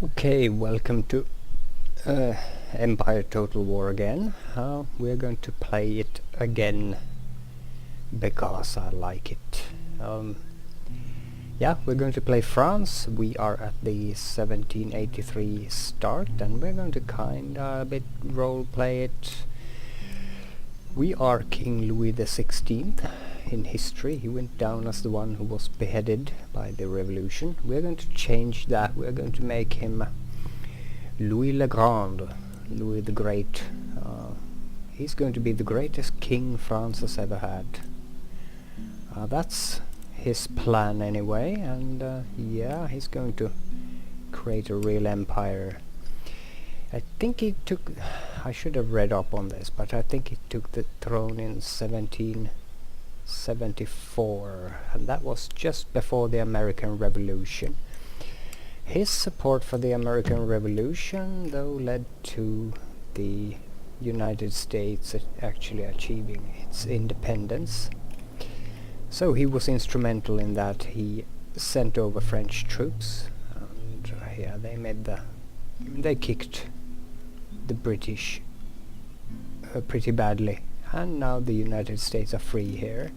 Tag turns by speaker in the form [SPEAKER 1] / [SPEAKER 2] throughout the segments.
[SPEAKER 1] Okay, welcome to Empire Total War again. We're going to play it again because I like it. Yeah, we're going to play France. We are at the 1783 start and we're going to kinda a bit role play it. We are King Louis the 16th in history. He went down as the one who was beheaded by the revolution. We're going to change that. We're going to make him Louis le Grand, Louis the Great. He's going to be the greatest king France has ever had. That's his plan anyway, and yeah, he's going to create a real empire. I think he took, I should have read up on this, but I think he took the throne in 1774, and that was just before the American Revolution. His support for the American Revolution, though, led to the United States actually achieving its independence. So he was instrumental in that. He sent over French troops, and yeah, they kicked the British pretty badly, and now the United States are free here.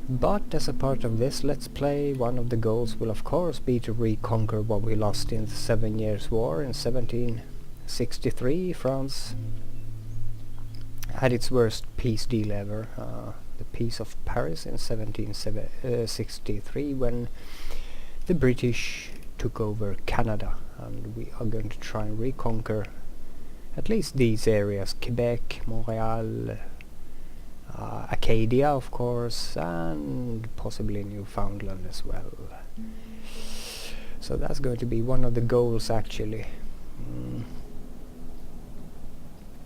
[SPEAKER 1] But as a part of this Let's Play, one of the goals will of course be to reconquer what we lost in the 7 Years' War. In 1763 France had its worst peace deal ever, the Peace of Paris in 1763, when the British took over Canada, and we are going to try and reconquer at least these areas: Quebec, Montreal, Acadia of course, and possibly Newfoundland as well. So that's going to be one of the goals actually.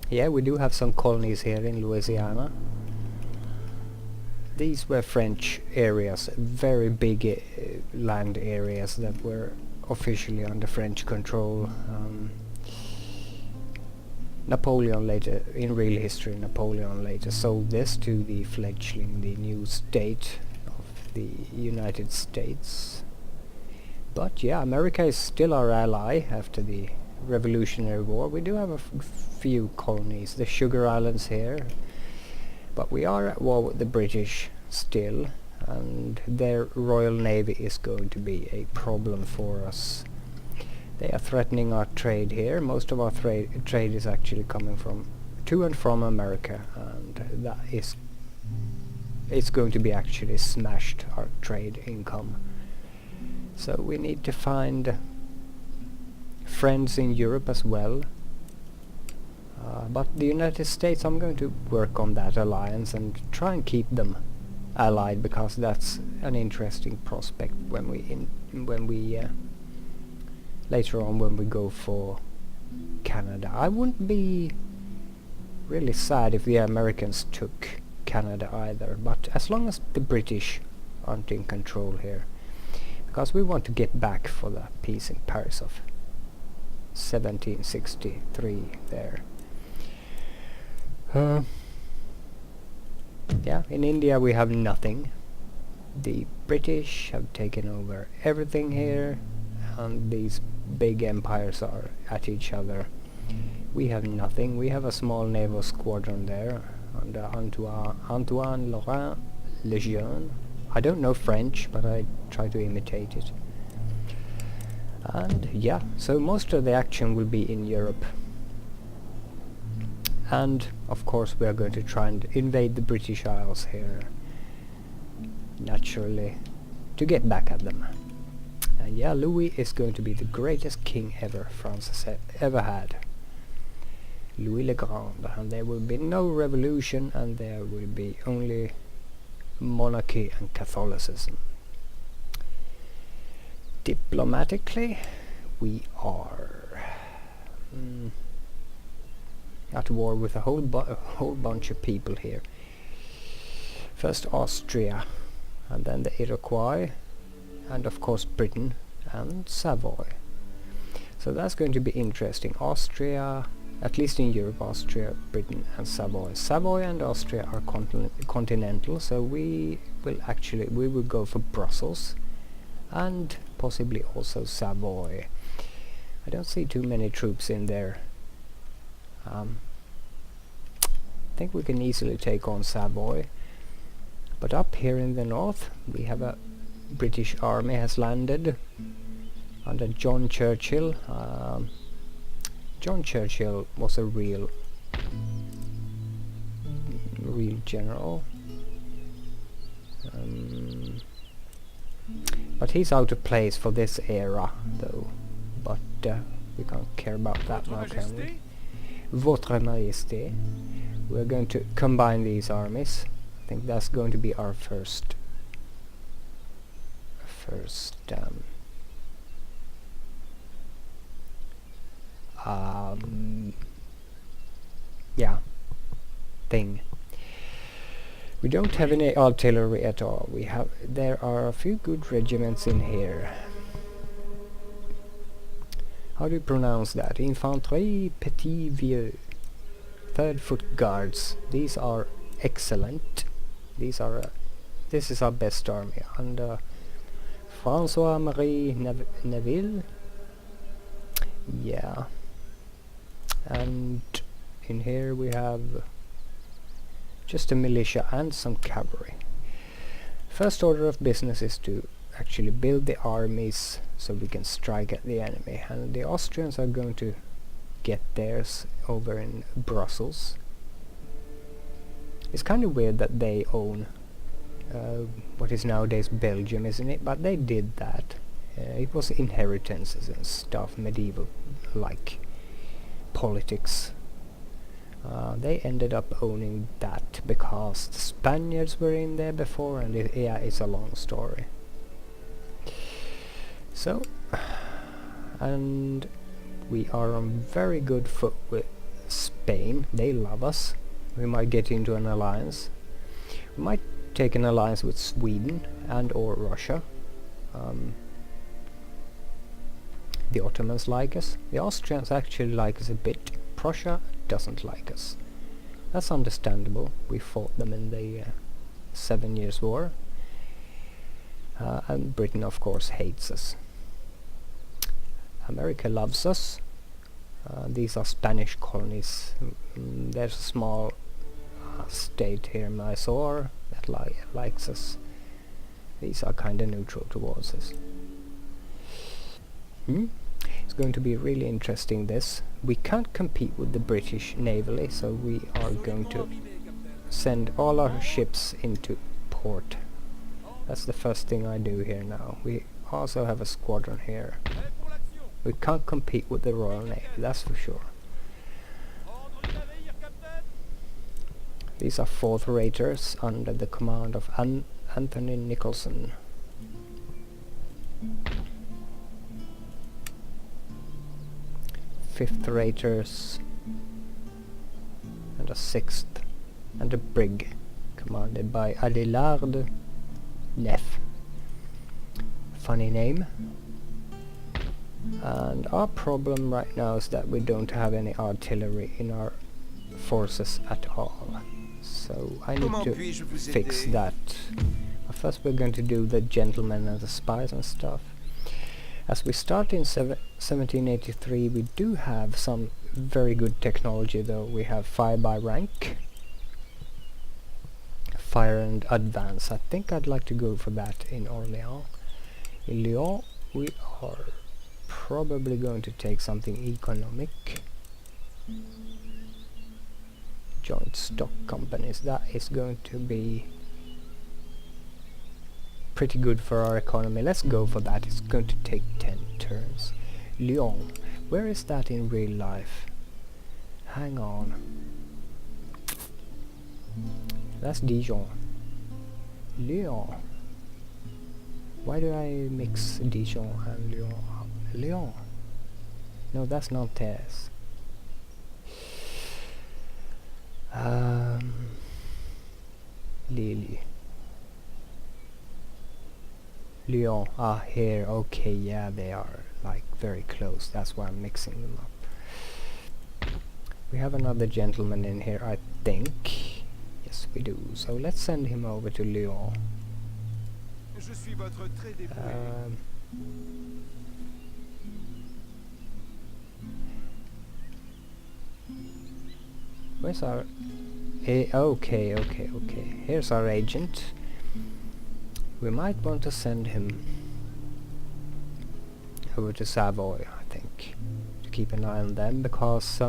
[SPEAKER 1] Yeah, we do have some colonies here in Louisiana. These were French areas, very big land areas that were officially under French control. Napoleon later, in real history, Napoleon later sold this to the fledgling, the new state of the United States. But yeah, America is still our ally after the Revolutionary War. We do have a few colonies, the Sugar Islands here, but we are at war with the British still, and their Royal Navy is going to be a problem for us. They are threatening our trade here. Most of our trade is actually coming from to and from America, and that is, it's going to be actually smashed, our trade income. So we need to find friends in Europe as well. But the United States, I'm going to work on that alliance and try and keep them allied, because that's an interesting prospect when we later on when we go for Canada. I wouldn't be really sad if the Americans took Canada either, but as long as the British aren't in control here, because we want to get back for the peace in Paris of 1763 there. Yeah, in India we have nothing. The British have taken over everything here, and these big empires are at each other. We have nothing. We have a small naval squadron there under Antoine Laurent Lejeune. I don't know French, but I try to imitate it. And yeah, so most of the action will be in Europe. And of course we are going to try and invade the British Isles here, naturally, to get back at them. And yeah, Louis is going to be the greatest king ever France has ever had. Louis le Grand. And there will be no revolution, and there will be only monarchy and Catholicism. Diplomatically, we are at war with a whole bunch of people here. First Austria, and then the Iroquois, and of course Britain and Savoy. So that's going to be interesting. Austria, at least in Europe, Austria, Britain and Savoy. Savoy and Austria are continental, so we will go for Brussels and possibly also Savoy. I don't see too many troops in there. I think we can easily take on Savoy. But up here in the north, we have a British army has landed under John Churchill. John Churchill was a real general. But he's out of place for this era, though. But we can't care about that now, can we? Votre Majesté. We're going to combine these armies. I think that's going to be our first yeah, thing. We don't have any artillery at all. There are a few good regiments in here. How do you pronounce that? Infanterie Petit Vieux. 3rd Foot Guards. These are excellent. This is our best army under François-Marie Neville. Yeah. And in here we have just a militia and some cavalry. First order of business is to actually build the armies so we can strike at the enemy, and the Austrians are going to get theirs over in Brussels. It's kind of weird that they own what is nowadays Belgium, isn't it? But they did that. It was inheritances and stuff, medieval like politics. They ended up owning that because the Spaniards were in there before, and yeah, it's a long story. So, and we are on very good foot with Spain. They love us. We might get into an alliance. We might take an alliance with Sweden and or Russia. The Ottomans like us. The Austrians actually like us a bit. Prussia doesn't like us. That's understandable. We fought them in the 7 Years' War. And Britain, of course, hates us. America loves us. These are Spanish colonies. There's a small state here, Mysore, that likes us. These are kind of neutral towards us. It's going to be really interesting, this. We can't compete with the British navally, so we are going to send all our ships into port. That's the first thing I do here now. We also have a squadron here. We can't compete with the Royal Navy, that's for sure. These are 4th raters under the command of Anthony Nicholson. Fifth raters and a 6th and a brig commanded by Adélard Neff. Funny name. And our problem right now is that we don't have any artillery in our forces at all. So I need to fix that. First we're going to do the gentlemen and the spies and stuff. As we start in 1783, we do have some very good technology, though. We have fire by rank, fire and advance. I think I'd like to go for that in Orléans. In Lyon, we are probably going to take something economic. Joint stock companies, that is going to be pretty good for our economy. Let's go for that. It's going to take 10 turns. Lyon, where is that in real life? Hang on. That's Dijon. Lyon. Why do I mix Dijon and Lyon up? Lyon. No, that's Nantes. Lille. Lyon. Ah, here. Okay, yeah, they are like very close. That's why I'm mixing them up. We have another gentleman in here, I think. Yes, we do. So let's send him over to Lyon. Where's our... okay. Here's our agent. We might want to send him over to Savoy, I think, to keep an eye on them, because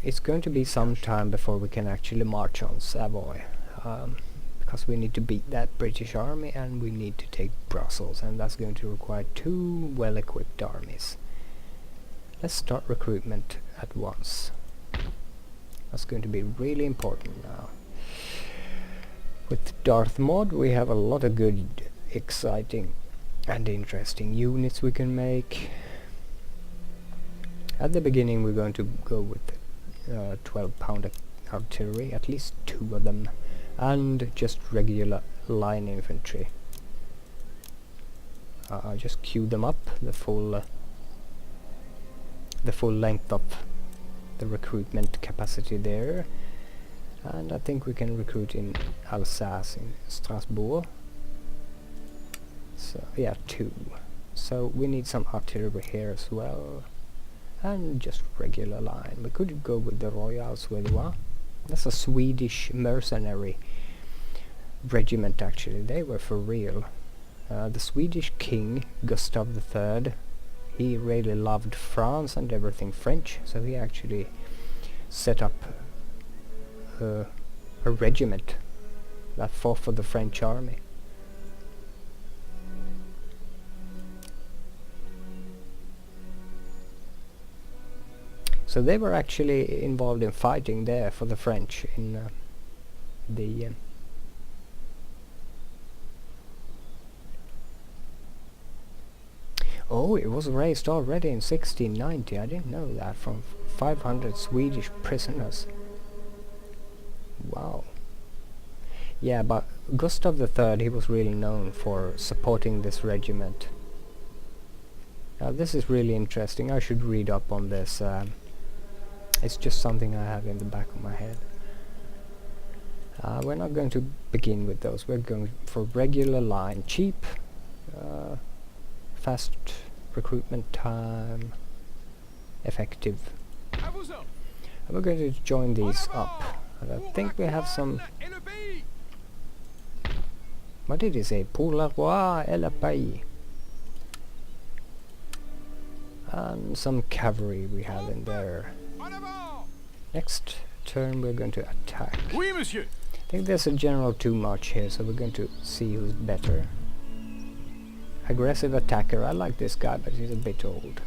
[SPEAKER 1] it's going to be some time before we can actually march on Savoy, because we need to beat that British army and we need to take Brussels, and that's going to require 2 well-equipped armies. Let's start recruitment at once. That's going to be really important now. With Darth Maud we have a lot of good, exciting and interesting units we can make. At the beginning we're going to go with 12-pounder artillery, at least 2 of them, and just regular line infantry. Just queue them up, the full length of the recruitment capacity there. And I think we can recruit in Alsace, in Strasbourg. So yeah, 2. So we need some artillery here as well, and just regular line. We could go with the Royal Suédois. That's a Swedish mercenary regiment actually. They were for real. The Swedish king, Gustav III, he really loved France and everything French, so he actually set up a regiment that fought for the French army. So they were actually involved in fighting there for the French in the oh, it was raised already in 1690. I didn't know that. From 500 Swedish prisoners. Wow. Yeah, but Gustav III, he was really known for supporting this regiment. Now this is really interesting. I should read up on this. It's just something I have in the back of my head. We're not going to begin with those. We're going for regular line, cheap, fast recruitment time, effective. And we're going to join these up. And I think we have some... What did he say? Pour le roi et le pays. And some cavalry we have in there. Next turn we're going to attack.
[SPEAKER 2] Oui, monsieur.
[SPEAKER 1] I think there's a general too much here, so we're going to see who's better. Aggressive attacker. I like this guy, but he's a bit old.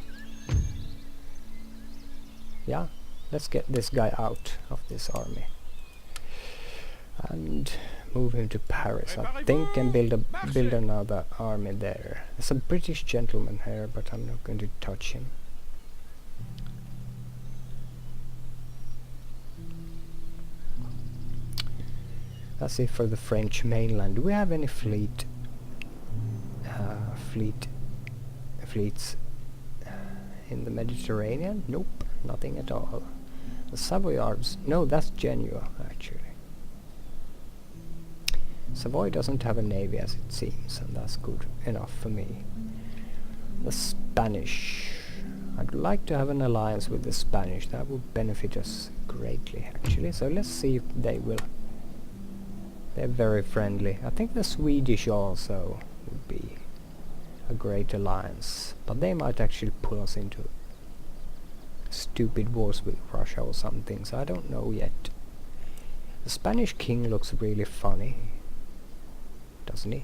[SPEAKER 1] Yeah, let's get this guy out of this army and move him to Paris, I think, and build another army there. There's a British gentleman here, but I'm not going to touch him. That's it for the French mainland. Do we have any fleets in the Mediterranean? Nope, nothing at all. The Savoyards, no, that's Genoa actually. Savoy doesn't have a navy as it seems, and that's good enough for me. The Spanish, I'd like to have an alliance with the Spanish. That would benefit us greatly actually, so let's see if they will. They're very friendly. I think the Swedish also would be a great alliance, but they might actually pull us into stupid wars with Russia or something, so I don't know yet. The Spanish king looks really funny, doesn't he?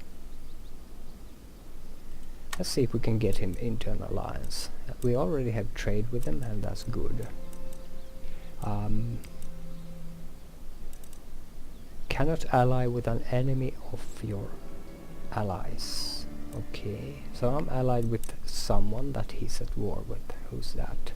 [SPEAKER 1] Let's see if we can get him into an alliance. We already have trade with him, and that's good. Cannot ally with an enemy of your allies. Okay, so I'm allied with someone that he's at war with. Who's that?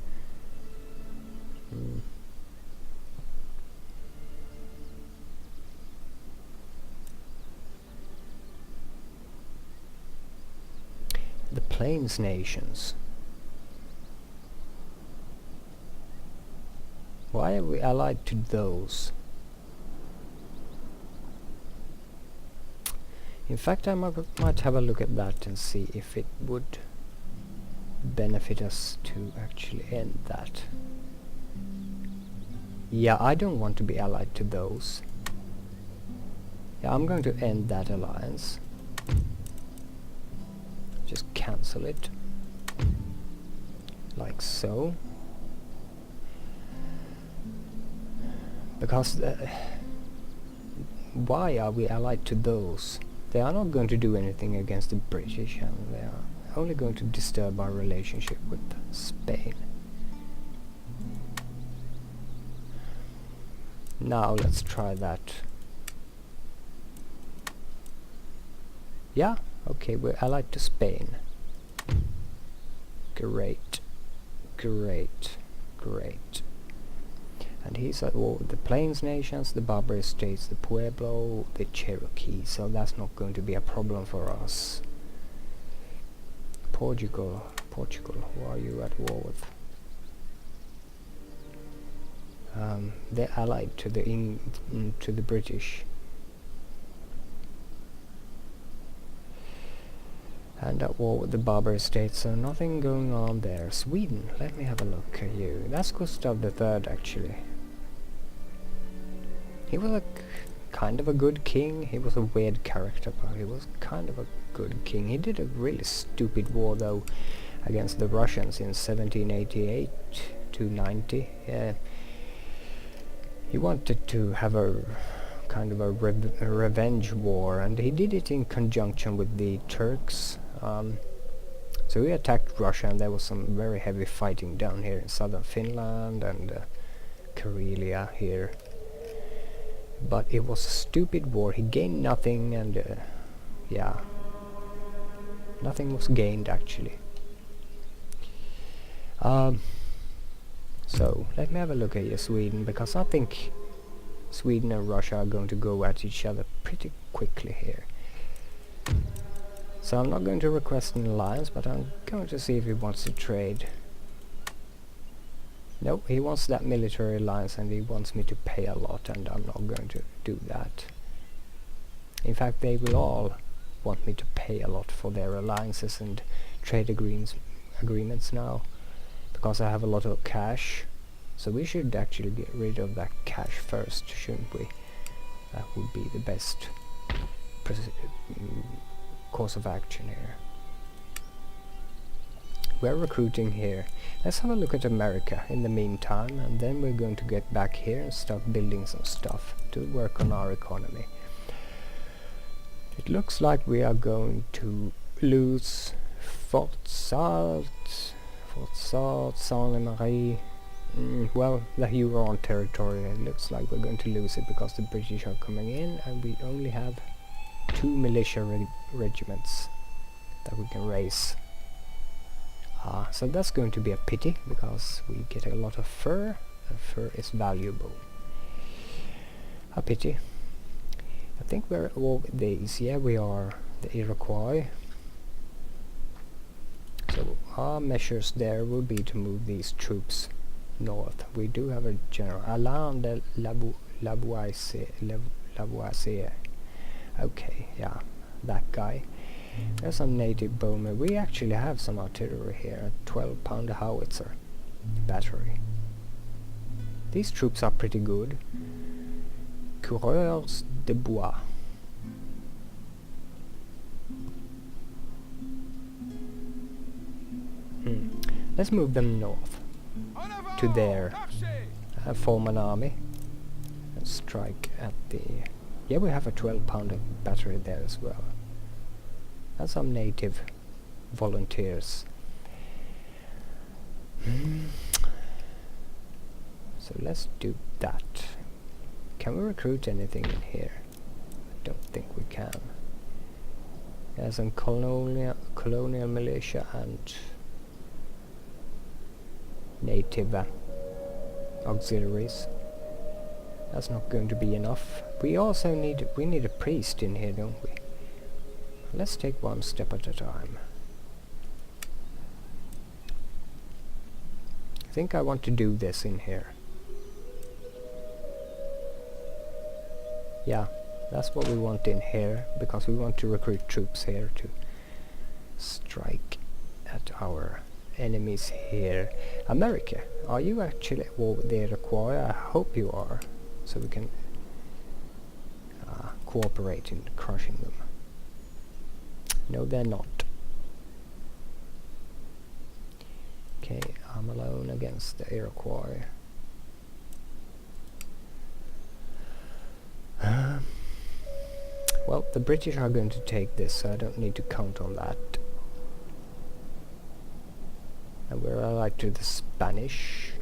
[SPEAKER 1] The Plains nations. Why are we allied to those? In fact, I might have a look at that and see if it would benefit us to actually end that. Yeah, I don't want to be allied to those. Yeah, I'm going to end that alliance. Just cancel it. Like so. Because why are we allied to those? They are not going to do anything against the British, and they are only going to disturb our relationship with Spain. Now let's try that. Yeah, okay, we're allied to Spain. Great, great, great. And he's at war with the Plains Nations, the Barbary States, the Pueblo, the Cherokee, so that's not going to be a problem for us. Portugal, who are you at war with? They're allied to the British. And at war with the Barbary States, so nothing going on there. Sweden, let me have a look at you. That's Gustav III, actually. He was kind of a good king. He was a weird character, but he was kind of a good king. He did a really stupid war, though, against the Russians in 1788 to 90. He wanted to have a kind of a revenge war, and he did it in conjunction with the Turks. So he attacked Russia, and there was some very heavy fighting down here in southern Finland and Karelia here. But it was a stupid war. He gained nothing, and yeah, nothing was gained actually. So let me have a look at your Sweden, because I think Sweden and Russia are going to go at each other pretty quickly here. So I'm not going to request an alliance, but I'm going to see if he wants to trade. Nope, he wants that military alliance, and he wants me to pay a lot, and I'm not going to do that. In fact, they will all want me to pay a lot for their alliances and trade agreements now, because I have a lot of cash. So we should actually get rid of that cash first, shouldn't we? That would be the best course of action here. We're recruiting here. Let's have a look at America in the meantime, and then we're going to get back here and start building some stuff to work on our economy. It looks like we are going to lose Fort Sault, Sainte-Marie. Well, the Huron territory, it looks like we're going to lose it because the British are coming in, and we only have 2 militia regiments that we can raise. So that's going to be a pity, because we get a lot of fur, and fur is valuable. A pity. I think we're at war with these. Yeah, we are the Iroquois. So our measures there would be to move these troops north. We do have a general, Alain de Lavoisier. Okay, yeah, that guy. There's some native bowmen. We actually have some artillery here, a 12-pounder howitzer battery. These troops are pretty good. Coureurs de bois. Let's move them north to their form an army and strike at the... Yeah, we have a 12-pounder battery there as well. And some native volunteers. So let's do that. Can we recruit anything in here? I don't think we can. There's some colonial militia and native auxiliaries. That's not going to be enough. We also need a priest in here, don't we? Let's take one step at a time. I think I want to do this in here. Yeah, that's what we want in here, because we want to recruit troops here to strike at our enemies here. America, are you actually at war with the Iroquois? I hope you are, so we can cooperate in crushing them. No, they're not. Okay, I'm alone against the Iroquois. Well, the British are going to take this, so I don't need to count on that. And we're allied to the Spanish.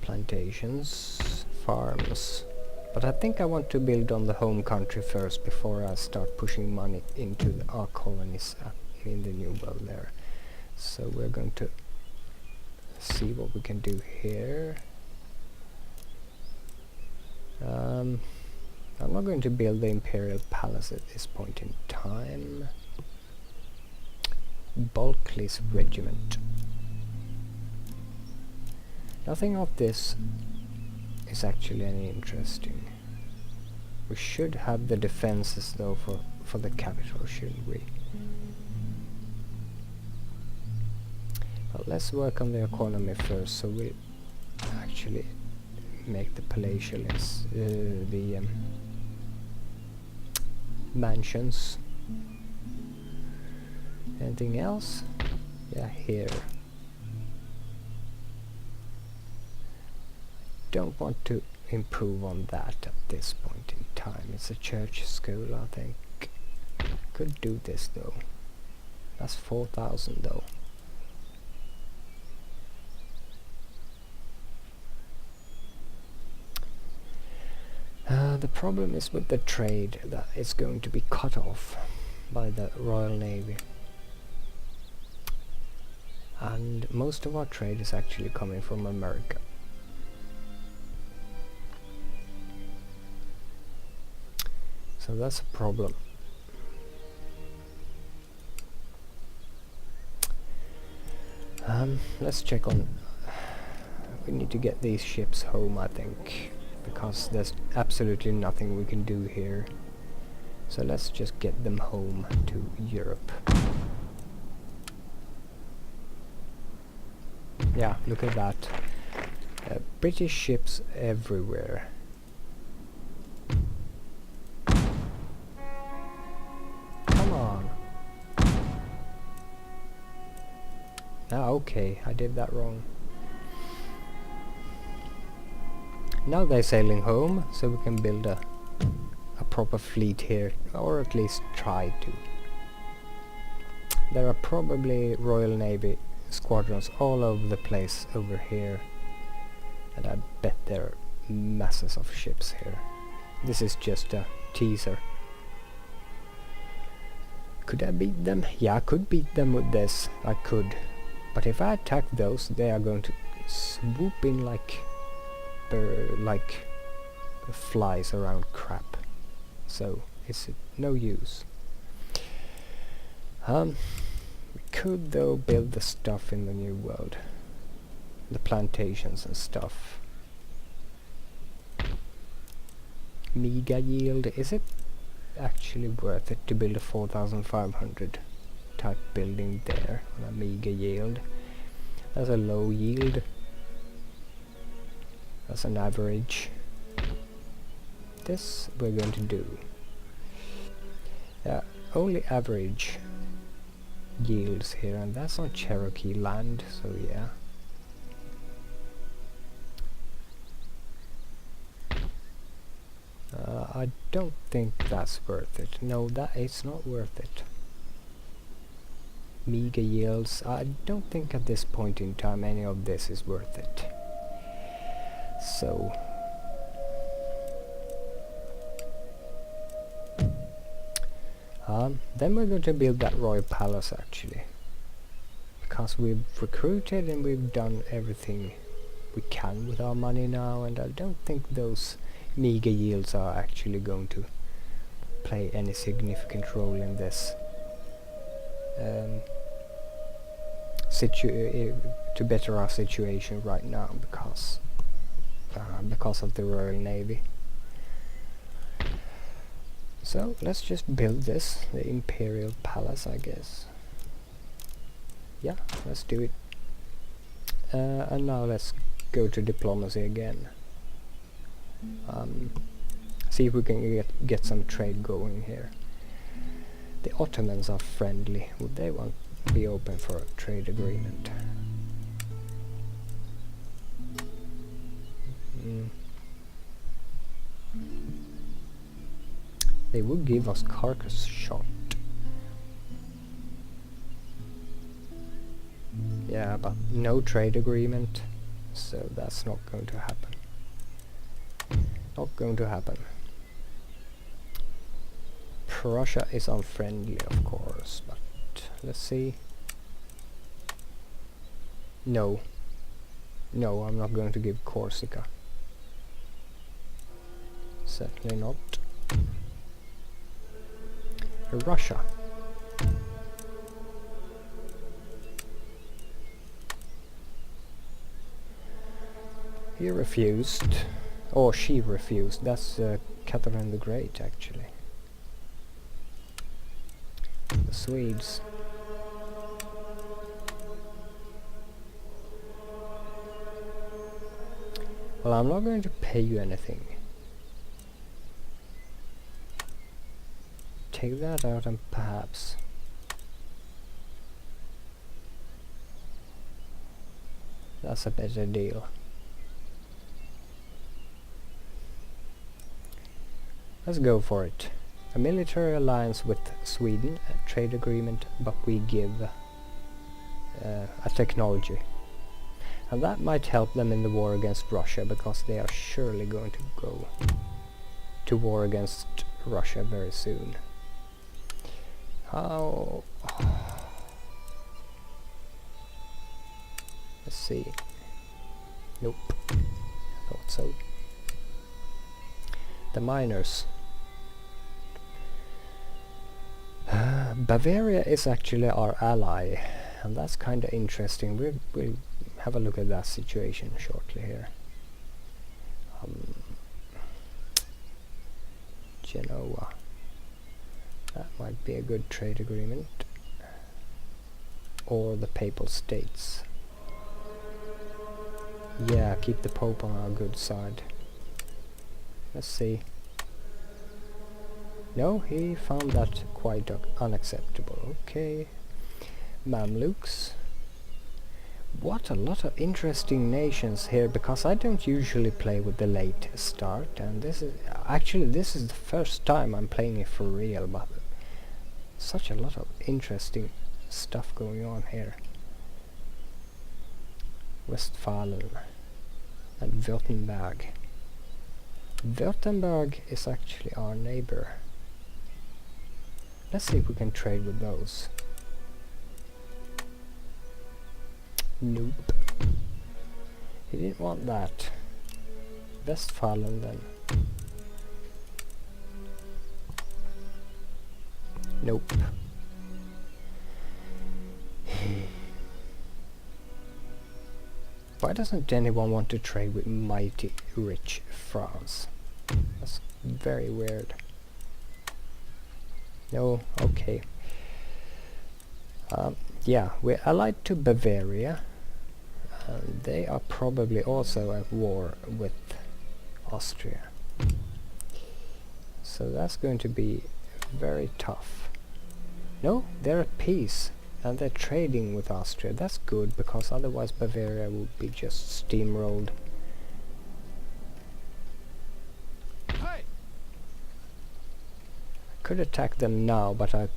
[SPEAKER 1] Plantations, farms. But I think I want to build on the home country first before I start pushing money into our colonies in the New World there. So we're going to see what we can do here. I'm not going to build the Imperial Palace at this point in time. Bulkeley's regiment. Nothing of this is actually any interesting. We should have the defenses though for the capital, shouldn't we? Well, let's work on the economy first, so we actually make the palatial mansions. Anything else? Yeah, here. Don't want to improve on that at this point in time. It's a church school, I think. Could do this though. That's 4,000 though. The problem is with the trade that it's going to be cut off by the Royal Navy. And most of our trade is actually coming from America. So that's a problem. Let's check on... We need to get these ships home, I think, because there's absolutely nothing we can do here. So let's just get them home to Europe. Yeah, look at that. British ships everywhere. Come on. Ah, okay, I did that wrong. Now they're sailing home, so we can build a proper fleet here, or at least try to. There are probably Royal Navy squadrons all over the place over here, and I bet there are masses of ships here. This is just a teaser. Could I beat them? Yeah, I could beat them with this. I could. But if I attack those, they are going to swoop in like flies around crap. So it's no use. We could though build the stuff in the New World. The plantations and stuff. Mega yield, is it actually worth it to build a 4,500 type building there on a mega yield? That's a low yield. That's an average. This we're going to do. Yeah, only average yields here, and that's on Cherokee land, so yeah. I don't think that's worth it. No, that is not worth it. Mega yields, I don't think at this point in time any of this is worth it. So then we're going to build that royal palace actually, because we've recruited and we've done everything we can with our money now, and I don't think those mega yields are actually going to play any significant role in this to better our situation right now, because of the Royal Navy. So let's just build this, the Imperial Palace, I guess. Yeah, let's do it. And now let's go to diplomacy again. See if we can get some trade going here. The Ottomans are friendly. Would they want to be open for a trade agreement? They would give us carcass shot. Yeah, but no trade agreement, so that's not going to happen. Not going to happen. Prussia is unfriendly, of course, but let's see. No. No, I'm not going to give Corsica. Certainly not. Russia. He refused. Or she refused. That's Catherine the Great, actually. The Swedes. Well, I'm not going to pay you anything. Take that out and perhaps... That's a better deal. Let's go for it. A military alliance with Sweden, a trade agreement, but we give a technology. And that might help them in the war against Russia, because they are surely going to go to war against Russia very soon. How... Let's see. Nope. I thought so. The miners. Bavaria is actually our ally, and that's kind of interesting. We'll have a look at that situation shortly here. Genoa. That might be a good trade agreement. Or the Papal States. Yeah, keep the Pope on our good side. Let's see. No, he found that quite unacceptable. Okay. Mamluks. What a lot of interesting nations here, because I don't usually play with the late start, and this is the first time I'm playing it for real, but such a lot of interesting stuff going on here. Westphalen and Württemberg. Württemberg is actually our neighbor. Let's see if we can trade with those. Nope. He didn't want that. Westphalen then. Nope. Why doesn't anyone want to trade with mighty rich France? That's very weird. No, okay. Yeah, we're allied to Bavaria. They are probably also at war with Austria. So that's going to be very tough. No, they're at peace. And they're trading with Austria. That's good, because otherwise Bavaria would be just steamrolled. Hey! I could attack them now, but I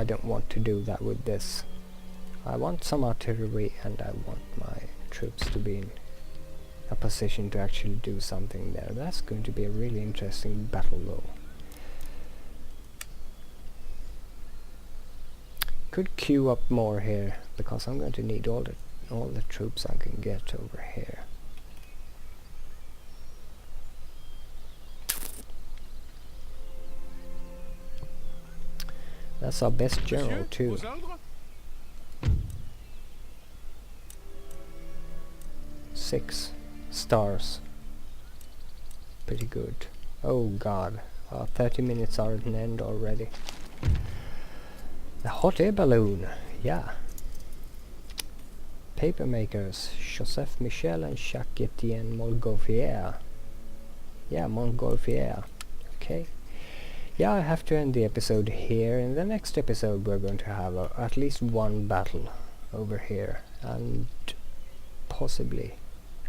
[SPEAKER 1] don't want to do that with this. I want some artillery, and I want my troops to be in a position to actually do something there. That's going to be a really interesting battle, though. Could queue up more here, because I'm going to need all the troops I can get over here. That's our best general too. 6 stars. Pretty good. Oh god, 30 minutes are at an end already. The hot air balloon, yeah. Paper makers, Joseph Michel and Jacques Etienne Montgolfier. Yeah, Montgolfier. Okay. Yeah, I have to end the episode here. In the next episode we're going to have at least one battle over here, and possibly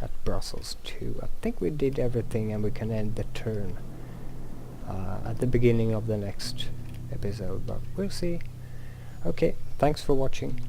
[SPEAKER 1] at Brussels too. I think we did everything, and we can end the turn at the beginning of the next episode, but we'll see. Okay, thanks for watching.